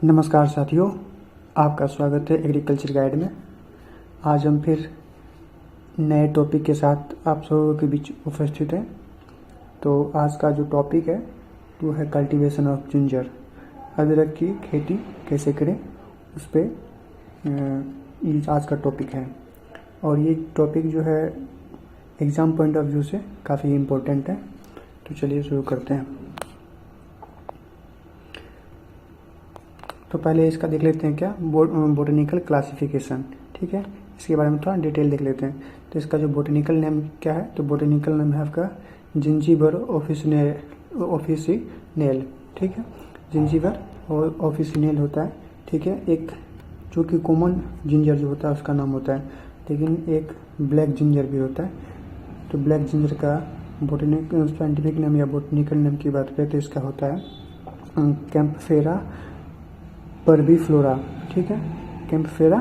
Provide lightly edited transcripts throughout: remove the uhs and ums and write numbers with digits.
नमस्कार साथियों, आपका स्वागत है एग्रीकल्चर गाइड में। आज हम फिर नए टॉपिक के साथ आप सबों के बीच उपस्थित हैं। तो आज का जो टॉपिक है वो है कल्टीवेशन ऑफ जिंजर, अदरक की खेती कैसे करें, उस पर ये आज का टॉपिक है। और ये टॉपिक जो है एग्ज़ाम पॉइंट ऑफ व्यू से काफ़ी इम्पोर्टेंट है। तो चलिए शुरू करते हैं। तो पहले इसका देख लेते हैं क्या बोटेनिकल क्लासिफिकेशन, ठीक है। इसके बारे में थोड़ा डिटेल देख लेते हैं। तो इसका जो बोटेनिकल नेम क्या है, तो बोटेनिकल नेम है आपका जिंजीबर ऑफिसिनेल, ठीक है। जिंजीबर और ऑफिसिनेल होता है, ठीक है। एक जो कि कॉमन जिंजर जो होता है उसका नाम होता है, लेकिन एक ब्लैक जिंजर भी होता है। तो ब्लैक जिंजर का बोटेनिकल साइंटिफिक नेम या बोटेनिकल नेम की बात करें तो इसका होता है कैंपफेरा परवीफ्लोरा, ठीक है। कैंपफेरा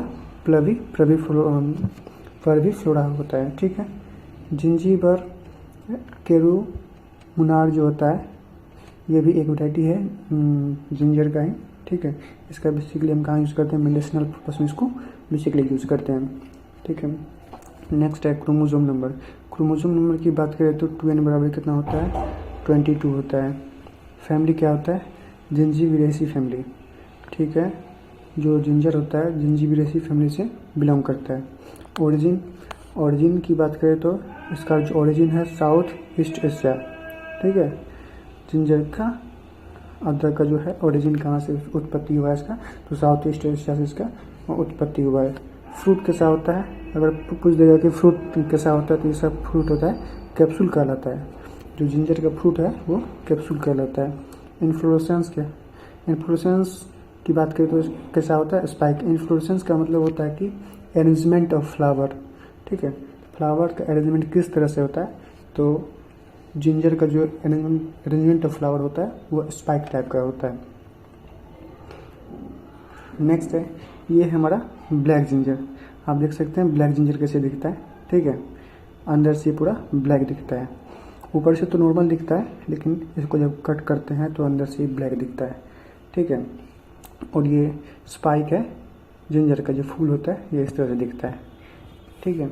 परवीफ्लोरा होता है, ठीक है। जिंजीबर केरुमुनार जो होता है ये भी एक वैरायटी है जिंजर का ही, ठीक है। इसका बेसिकली हम कहाँ यूज़ करते हैं, मेडिसिनल पर्पस में इसको बेसिकली यूज़ करते हैं, ठीक है। नेक्स्ट है क्रोमोसोम नंबर। क्रोमोसोम नंबर की बात करें तो 2n बराबर कितना होता है, 22 होता है। फैमिली क्या होता है, जिंजीबिरेसी फैमिली, ठीक है। जो जिंजर होता है जिंजीबिरेसी फैमिली से बिलोंग करता है। ओरिजिन की बात करें तो इसका जो ओरिजिन है साउथ ईस्ट एशिया, ठीक है। जिंजर का अदरक का जो है ओरिजिन कहाँ से उत्पत्ति हुआ है इसका, तो साउथ ईस्ट एशिया से इसका उत्पत्ति हुआ है। फ्रूट कैसा होता है, अगर पूछ देगा कि फ्रूट कैसा होता है तो ये सब फ्रूट होता है कैप्सूल कहलाता है। जो जिंजर का फ्रूट है वो कैप्सूल कहलाता है। इन्फ्लोरेसेंस की बात करें तो कैसा होता है, स्पाइक। इन्फ्लोरेसेंस का मतलब होता है कि अरेंजमेंट ऑफ फ्लावर, ठीक है। फ्लावर का अरेंजमेंट किस तरह से होता है, तो जिंजर का जो अरेंजमेंट ऑफ फ्लावर होता है वो स्पाइक टाइप का होता है। नेक्स्ट है, ये है हमारा ब्लैक जिंजर। आप देख सकते हैं ब्लैक जिंजर कैसे दिखता है, ठीक है। अंदर से पूरा ब्लैक दिखता है, ऊपर से तो नॉर्मल दिखता है, लेकिन इसको जब कट करते हैं तो अंदर से ब्लैक दिखता है, ठीक है। और ये स्पाइक है, जिंजर का जो फूल होता है ये इस तरह से दिखता है, ठीक है।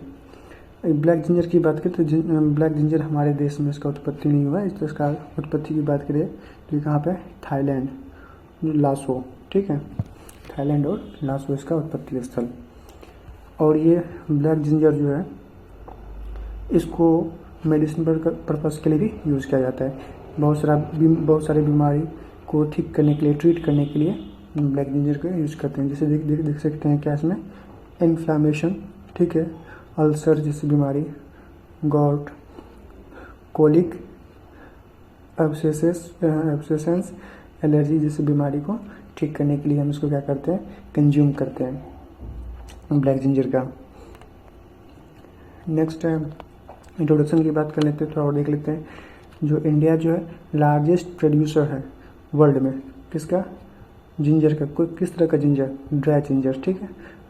ब्लैक जिंजर की बात करें तो ब्लैक जिंजर हमारे देश में इसका उत्पत्ति नहीं हुआ है। तो इसका उत्पत्ति की बात करें तो कहाँ पे, थाईलैंड, लासो, ठीक है। थाईलैंड और लासो इसका उत्पत्ति स्थल। और ये ब्लैक जिंजर जो है इसको मेडिसिन पर्पस के लिए भी यूज़ किया जाता है। बहुत सारी बीमारी को ठीक करने के लिए, ट्रीट करने के लिए ब्लैक जिंजर को यूज़ करते हैं। जैसे देख सकते हैं क्या इसमें, इन्फ्लामेशन, ठीक है, अल्सर जैसी बीमारी, गॉट, कोलिक, एब्सेसेंस, एलर्जी जैसी बीमारी को ठीक करने के लिए हम इसको क्या करते हैं, कंज्यूम करते हैं ब्लैक जिंजर का। नेक्स्ट है इंट्रोडक्शन की बात कर लेते हैं, थोड़ा और देख लेते हैं। जो इंडिया जो है लार्जेस्ट प्रोड्यूसर है वर्ल्ड में, किसका, जिंजर का। कोई किस तरह का जिंजर, ड्राई जिंजर, ठीक है।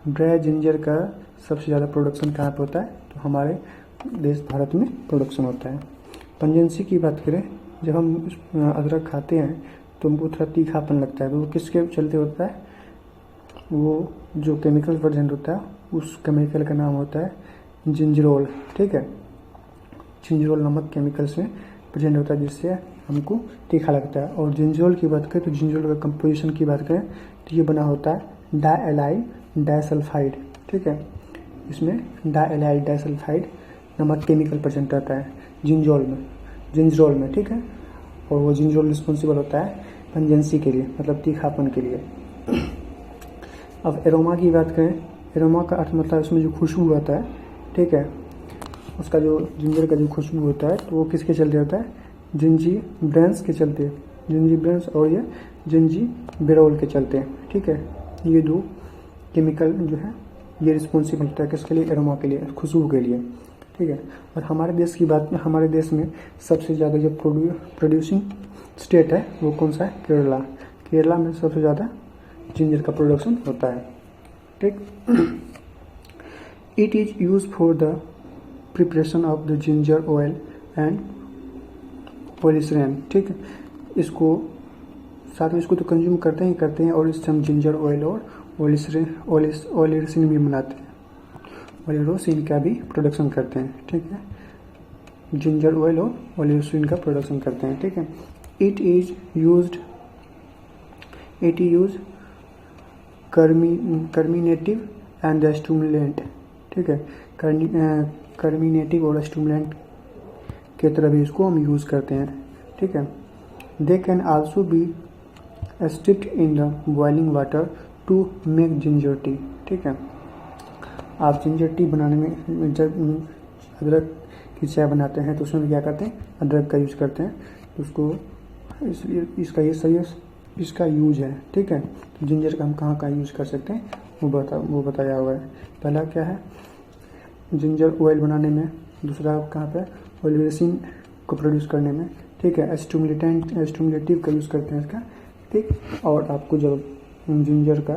ड्राई जिंजर का सबसे ज़्यादा प्रोडक्शन कहाँ पे होता है, तो हमारे देश भारत में प्रोडक्शन होता है। पंजेंसी की बात करें, जब हम अदरक खाते हैं तो हमको थोड़ा तीखापन लगता है, तो वो किसके चलते होता है, वो जो केमिकल प्रेजेंट होता है उस केमिकल का नाम होता है जिंजरोल, ठीक है। जिंजरोल नामक केमिकल्स में प्रेजेंट होता है जिससे हमको तीखा लगता है। और जिंजरोल की बात करें तो जिंजरोल का कंपोजिशन की बात करें तो ये बना होता है डाएलाइल डाइसल्फाइड, ठीक है। इसमें डाएलाइल डाइसल्फाइड नामक केमिकल प्रेजेंट रहता है जिंजरोल में, ठीक है। और वो जिंजरोल रिस्पॉन्सिबल होता है पंजेंसी के लिए, मतलब तीखापन के लिए। अब एरोमा की बात करें, एरोमा का अर्थ मतलब उसमें जो खुशबू आता है, ठीक है, उसका जो जिंजर का जो खुशबू होता है तो वो किसके चलते होता है, जिंजीब्रेंस के चलते, जिंजीब्रेंस और ये जिंजीबेरोल के चलते, ठीक है। ये दो केमिकल जो है ये रिस्पॉन्सिबल होता है किसके लिए, एरोमा के लिए, खुशबू के लिए, ठीक है। और हमारे देश की बात में, हमारे देश में सबसे ज़्यादा जो प्रोड्यूसिंग स्टेट है वो कौन सा है, केरला। केरला में सबसे ज़्यादा जिंजर का प्रोडक्शन होता है, ठीक। It is use for the preparation of the ginger oil and oleoresin, ठीक है। इसको साथ में इसको तो कंज्यूम करते हैं और इससे हम जिंजर ऑयल और ओलेरोसिन भी बनाते हैं, ओलेरोसिन का भी प्रोडक्शन करते हैं। ठीक है, जिंजर ऑयल और ओलेरोसिन का प्रोडक्शन करते हैं। ठीक है, it is use carminative and stimulant. ठीक है, कर्मिनेटिव और स्टिमुलेंट के तरह भी इसको हम यूज़ करते हैं। ठीक है, they can also be steeped in the boiling water to make ginger tea. ठीक है, आप जिंजर टी बनाने में जब अदरक की चाय बनाते हैं तो उसमें क्या करते हैं, अदरक का यूज़ करते हैं, तो उसको इसलिए इसका यूज है। ठीक है, तो जिंजर का हम कहाँ कहाँ यूज़ कर सकते हैं वो बताया हुआ है। पहला क्या है, जिंजर ऑयल बनाने में, दूसरा कहाँ पे, ओलेरोसिन को प्रोड्यूस करने में। ठीक है, स्टिमुलेटिव का यूज़ करते हैं इसका। ठीक, और आपको जब जिंजर का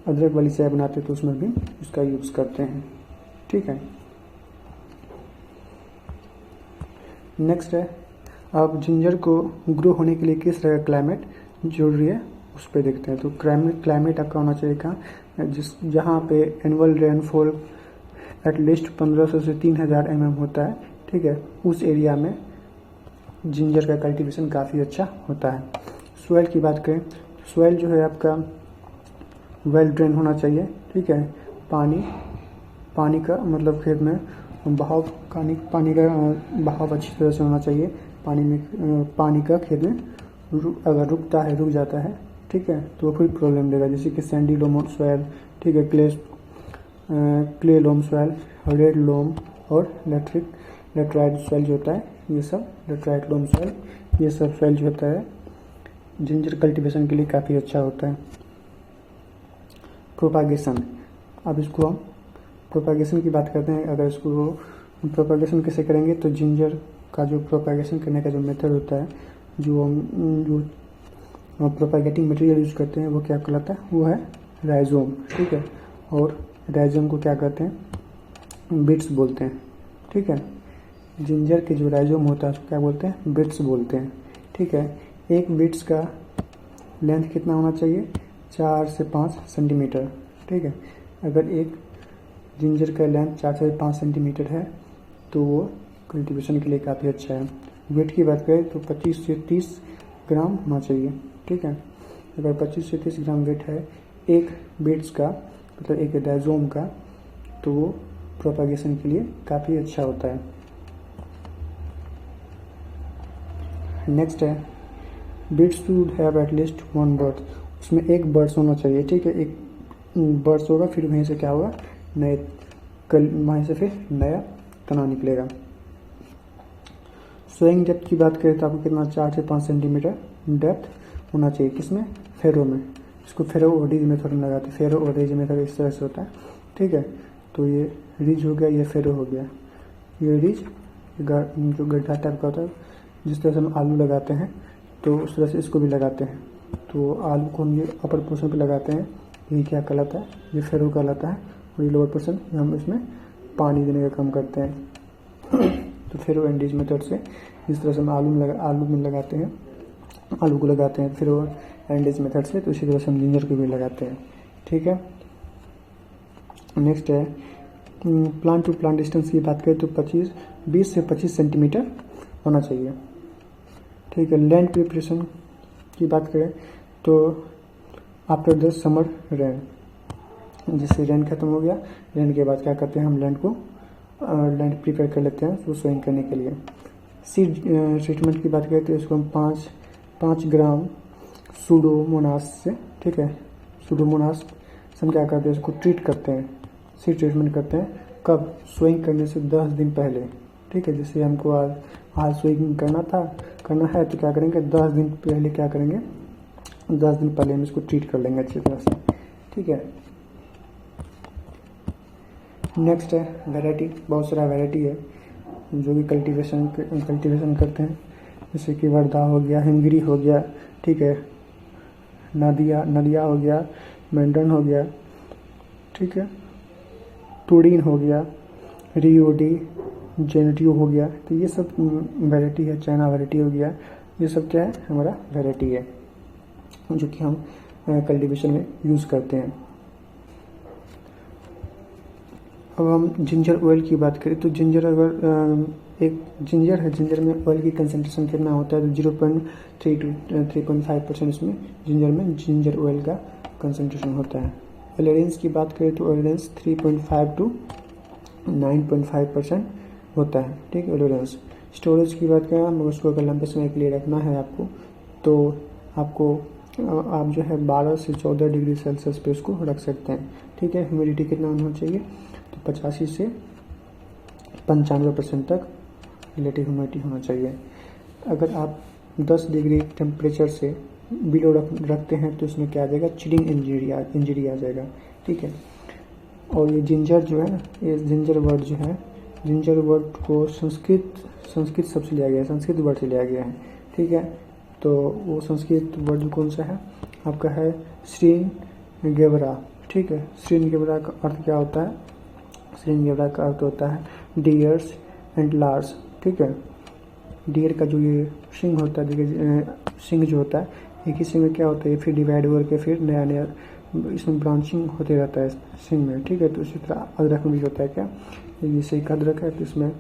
अदरक वाली चाय बनाते हैं तो उसमें भी इसका यूज़ करते हैं। ठीक है, नेक्स्ट है, आप जिंजर को ग्रो होने के लिए किस तरह का क्लाइमेट जरूरी है उस पर देखते हैं। तो क्लाइमेट आपका होना चाहिए कहाँ, जहाँ पे एनुअल रेनफॉल एटलीस्ट 1500 से 3000 mm होता है। ठीक है, उस एरिया में जिंजर का कल्टीवेशन काफ़ी अच्छा होता है। सॉइल की बात करें, सॉइल जो है आपका वेल ड्रेन होना चाहिए। ठीक है, पानी का मतलब खेत में पानी का बहाव अच्छी तरह से होना चाहिए। पानी का खेत में अगर रुक जाता है, ठीक है, तो फिर प्रॉब्लम देगा, जैसे कि सैंडी लोम सॉइल। ठीक है, clay loam soil, red loam और लेटराइट सॉइल जो होता है, ये सब लेटराइट लोम सॉइल, ये सब सॉइल जो होता है जिंजर कल्टीवेशन के लिए काफ़ी अच्छा होता है। प्रोपागेशन, अब इसको हम प्रोपागेशन की बात करते हैं। अगर इसको प्रोपागेशन कैसे करेंगे, तो जिंजर का जो प्रोपागेशन करने का जो मेथड होता है, जो प्रोपागेटिंग मटेरियल यूज़ करते हैं, वो क्या कहलाता है, वो है राइजोम। ठीक है, और राइजोम को क्या कहते हैं, बिट्स बोलते हैं। ठीक है, जिंजर के जो राइजोम होता है उसको क्या बोलते हैं, बिट्स बोलते हैं। ठीक है, एक बिट्स का लेंथ कितना होना चाहिए, 4 से 5 सेंटीमीटर। ठीक है, अगर एक जिंजर का लेंथ 4 से 5 सेंटीमीटर है तो वो कल्टीवेशन के लिए काफ़ी अच्छा है। वेट की बात करें तो 25 से 30 ग्राम होना चाहिए। ठीक है, अगर 25 से 30 ग्राम वेट है एक बिट्स का, मतलब एक राइजोम का, तो वो प्रोपागेशन के लिए काफ़ी अच्छा होता है। नेक्स्ट है, bits should have at least 1 birth, उसमें एक बर्ड्स होना चाहिए। ठीक है, एक बर्ड्स होगा, फिर वहीं से क्या होगा, वहीं से फिर नया तना निकलेगा। सोइंग डेप्थ की बात करें तो आपको कितना, 4 से 5 सेंटीमीटर डेप्थ होना चाहिए। किसमें, फेरो में। इसको फेरो और रिज मेथड में लगाते हैं। फेरो और रिज मेथड इस तरह से होता है। ठीक है, तो ये रिज हो गया, ये फेरो हो गया। ये रिज जो गड्ढा टाइप का होता है, जिस तरह से हम आलू लगाते हैं तो उस तरह से इसको भी लगाते हैं। तो आलू को हम ये अपर पोर्शन पे लगाते हैं, ये क्या कहलाता है, ये फेरो कहलाता है। और ये लोअर पोर्शन हम इसमें पानी देने का काम करते हैं। तो फेरो एंड रिज मेथड से जिस तरह से हम आलू में लगाते हैं, आलू को लगाते हैं फेरो एंड रिज मेथड से, तो इसी तरह से हम जिंजर को भी लगाते हैं। ठीक है, नेक्स्ट है, प्लांट टू प्लांट डिस्टेंस की बात करें तो 20 से 25 सेंटीमीटर होना चाहिए। ठीक है, लैंड प्रिपरेशन की बात करें तो आफ्टर द समर रेन, जिससे रेन खत्म हो गया, रेन के बाद क्या करते हैं, हम लैंड प्रिपेयर कर लेते हैं उसको सोइंग करने के लिए। सीड ट्रीटमेंट की बात करें तो इसको हम 5 ग्राम सूडोमोनास से, ठीक है, सूडोमोनास से हम क्या करते हैं, इसको ट्रीट करते हैं, सीड ट्रीटमेंट करते हैं। कब, सोइंग करने से 10 दिन पहले। ठीक है, जैसे हमको आज सोइंग करना है तो क्या करेंगे, 10 दिन पहले क्या करेंगे, 10 दिन पहले हम इसको ट्रीट कर लेंगे अच्छी तरह से। ठीक है, नेक्स्ट है वैरायटी। बहुत सारा वैरायटी है जो भी कल्टीवेशन करते हैं, जैसे कि वर्धा हो गया, हिमगिरी हो गया, ठीक है, नदिया हो गया, मेंडन हो गया, ठीक है, टूडीन हो गया, रियोडी जेनेटियो हो गया। तो ये सब वैरायटी है। चाइना वैरायटी हो गया, ये सब क्या है, हमारा वैरायटी है। जो कि हम कल्टीवेशन में यूज़ करते हैं। अब हम जिंजर ऑयल की बात करें तो जिंजर अगर एक जिंजर है, जिंजर में ऑयल की कंसनट्रेशन कितना होता है तो 0.3 to 3.5% इसमें जिंजर ऑयल का कंसनट्रेशन होता है। ओलेरेंस की बात करें तो ओलेरेंस 3.5 to 9.5% होता है, ठीक है ओलेरेंस। स्टोरेज की बात करें मगर उसको अगर लंबे समय के लिए रखना है आपको तो आप जो है 12 से 14 डिग्री सेल्सियस पे उसको रख सकते हैं, ठीक है। ह्यूमिडिटी कितना होना चाहिए तो 85 से 95% तक रिलेटिव ह्यूमिडिटी होना चाहिए। अगर आप 10 डिग्री टेम्परेचर से बिलो रखते हैं तो इसमें क्या आ जाएगा, चिलिंग इंजरी आ जाएगा, ठीक है। और ये जिंजर जो है, ये जिंजर वर्ड जो है, जिंजर वर्ड को संस्कृत शब्द से लिया गया है, संस्कृत वर्ड से लिया गया है, ठीक है। तो वो संस्कृत वर्ड कौन सा है आपका है श्रीनगेवरा, ठीक है। श्रीनगेवरा का अर्थ क्या होता है, श्रीनगेवरा का अर्थ होता है डियर्स एंड लार्स, ठीक है। डियर का जो ये सिंग होता है, देखिए सिंग जो होता है एक ही सिंग में क्या होता है, फिर डिवाइड करके फिर नया नया इसमें ब्रांचिंग होते रहता है सिंग में, ठीक है। तो इसी तरह अदरक में भी होता है क्या, जैसे एक अदरक है तो इसमें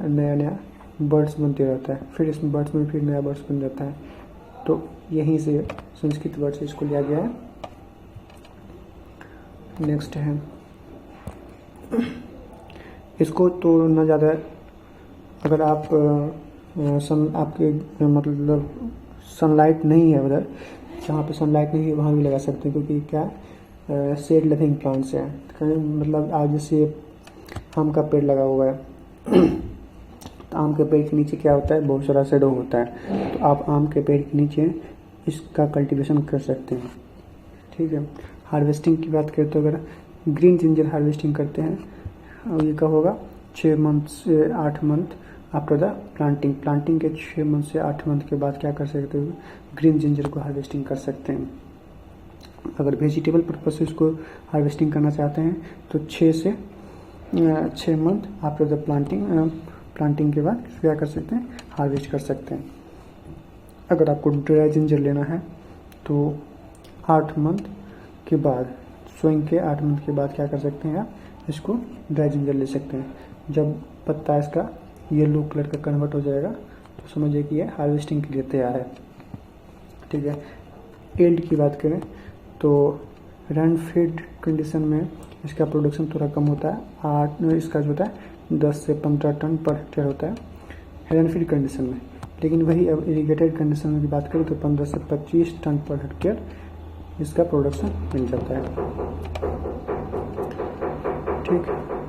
नया नया बर्ड्स बनते रहता है, फिर इसमें बर्ड्स में फिर नया बर्ड्स बन जाता है। तो यहीं से संस्कृत वर्ड से इसको लिया गया है। नेक्स्ट है इसको तो ना ज़्यादा, अगर आप आपके मतलब सनलाइट नहीं है उधर, जहाँ पे सनलाइट नहीं है वहाँ भी लगा सकते हैं, क्योंकि क्या शेड लविंग प्लांट्स हैं। मतलब आज जैसे आम का पेड़ लगा हुआ है तो आम के पेड़ के नीचे क्या होता है, बहुत सारा शेडो होता है, तो आप आम के पेड़ के नीचे इसका कल्टीवेशन कर सकते हैं, ठीक है। हार्वेस्टिंग की बात करें तो अगर ग्रीन जिंजर हार्वेस्टिंग करते हैं और ये कब होगा, 6 मंथ से 8 मंथ आफ्टर द प्लांटिंग के 6 मंथ से 8 मंथ के बाद क्या कर सकते हो, ग्रीन जिंजर को हार्वेस्टिंग कर सकते हैं। अगर वेजिटेबल पर्पज से इसको हार्वेस्टिंग करना चाहते हैं तो 6 मंथ आफ्टर द प्लांटिंग के बाद क्या कर सकते हैं, हार्वेस्ट कर सकते हैं। अगर आपको ड्राई जिंजर लेना है तो 8 मंथ के बाद, सोइंग के 8 मंथ के बाद क्या कर सकते हैं, आप इसको ड्राई जिंजर ले सकते हैं। जब पत्ता इसका येलो कलर का कन्वर्ट हो जाएगा तो समझिए कि ये हार्वेस्टिंग के लिए तैयार है, ठीक है। एल्ड की बात करें तो रन फीड कंडीशन में इसका प्रोडक्शन थोड़ा कम होता है, इसका जो होता है 10 से 15 टन पर हेक्टेयर होता है रन फीड कंडीशन में। लेकिन वही अब इरीगेटेड कंडीशन में की बात करें तो 15 से 25 टन पर हेक्टेयर इसका प्रोडक्शन मिल जाता है, ठीक है।